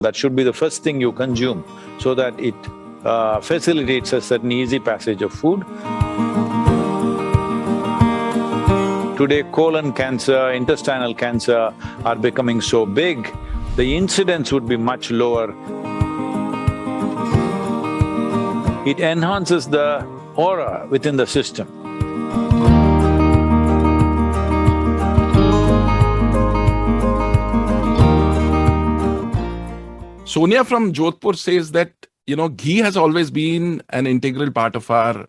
That should be the first thing you consume so that it facilitates a certain easy passage of food. Today, colon cancer, intestinal cancer are becoming so big, the incidence would be much lower. It enhances the aura within the system. Sonia from Jodhpur says that, ghee has always been an integral part of our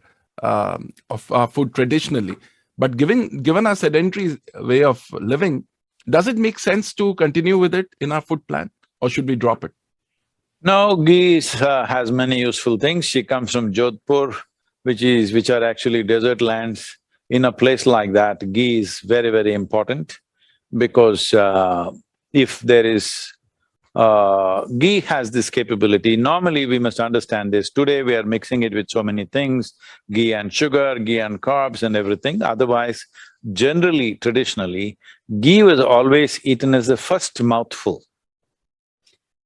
food traditionally. But given our sedentary way of living, does it make sense to continue with it in our food plan, or should we drop it? No, ghee has many useful things. She comes from Jodhpur, which are actually desert lands. In a place like that, ghee is very, very important because if there is… ghee has this capability. Normally, we must understand this. Today, we are mixing it with so many things, ghee and sugar, ghee and carbs and everything. Otherwise, generally, traditionally, ghee was always eaten as the first mouthful.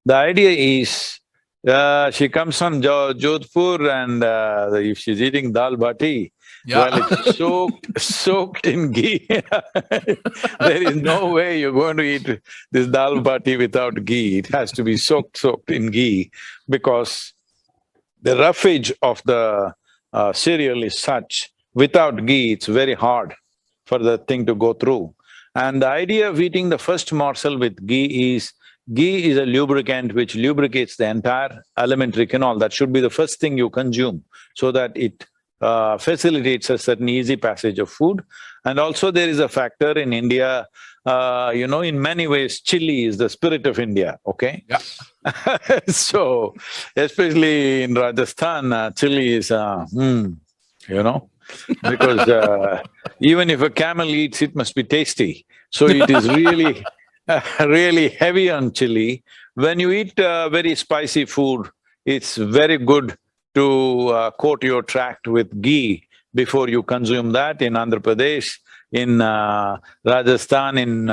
The idea is, she comes from Jodhpur and if she's eating dal bati, well, it's soaked in ghee. There is no way you're going to eat this dal bati without ghee. It has to be soaked in ghee because the roughage of the cereal is such, without ghee, it's very hard for the thing to go through. And the idea of eating the first morsel with ghee is a lubricant which lubricates the entire alimentary canal. That should be the first thing you consume so that it facilitates a certain easy passage of food. And also there is a factor in India, in many ways, chili is the spirit of India, okay? Yeah. So, especially in Rajasthan, chili is, because even if a camel eats, it must be tasty. So it is really, really heavy on chili. When you eat very spicy food, it's very good to coat your tract with ghee before you consume that. In Andhra Pradesh, in Rajasthan, in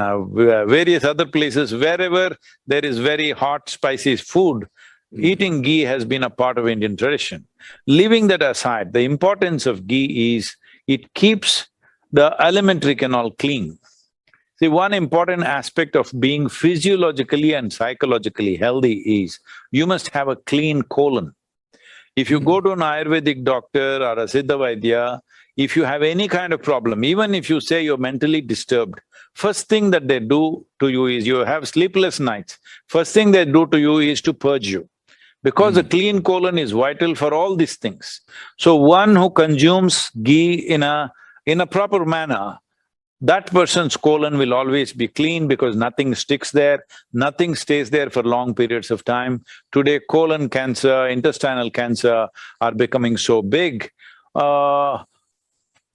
various other places, wherever there is very hot, spicy food, eating ghee has been a part of Indian tradition. Leaving that aside, the importance of ghee is it keeps the alimentary canal clean. See, one important aspect of being physiologically and psychologically healthy is you must have a clean colon. If you go to an Ayurvedic doctor or a Siddha Vaidya, if you have any kind of problem, even if you say you're mentally disturbed, first thing that they do to you is you have sleepless nights, first thing they do to you is to purge you. Because a clean colon is vital for all these things. So one who consumes ghee in a proper manner, that person's colon will always be clean because nothing sticks there, nothing stays there for long periods of time. Today, colon cancer, intestinal cancer are becoming so big. I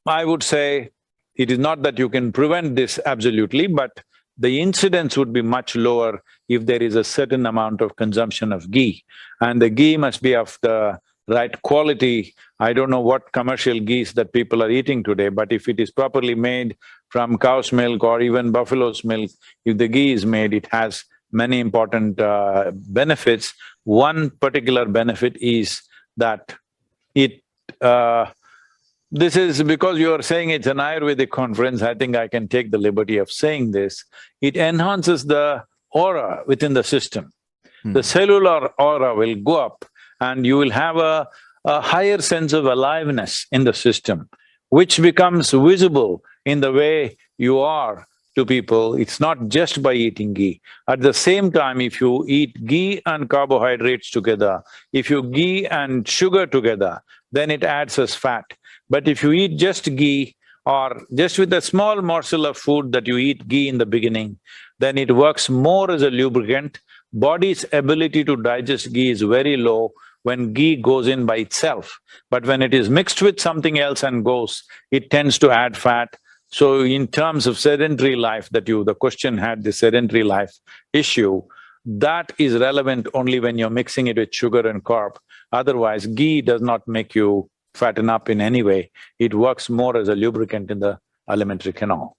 would say it is not that you can prevent this absolutely, but the incidence would be much lower if there is a certain amount of consumption of ghee. And the ghee must be of the right quality. I don't know what commercial ghees that people are eating today, but if it is properly made from cow's milk or even buffalo's milk, if the ghee is made, it has many important benefits. One particular benefit is that this is because you are saying it's an Ayurvedic conference, I think I can take the liberty of saying this. It enhances the aura within the system. The cellular aura will go up and you will have a higher sense of aliveness in the system, which becomes visible in the way you are to people. It's not just by eating ghee. At the same time, if you eat ghee and carbohydrates together, if you ghee and sugar together, then it adds as fat. But if you eat just ghee or just with a small morsel of food that you eat ghee in the beginning, then it works more as a lubricant. Body's ability to digest ghee is very low when ghee goes in by itself. But when it is mixed with something else and goes, it tends to add fat. So in terms of sedentary life the question had, the sedentary life issue, that is relevant only when you're mixing it with sugar and carb. Otherwise, ghee does not make you fatten up in any way. It works more as a lubricant in the alimentary canal.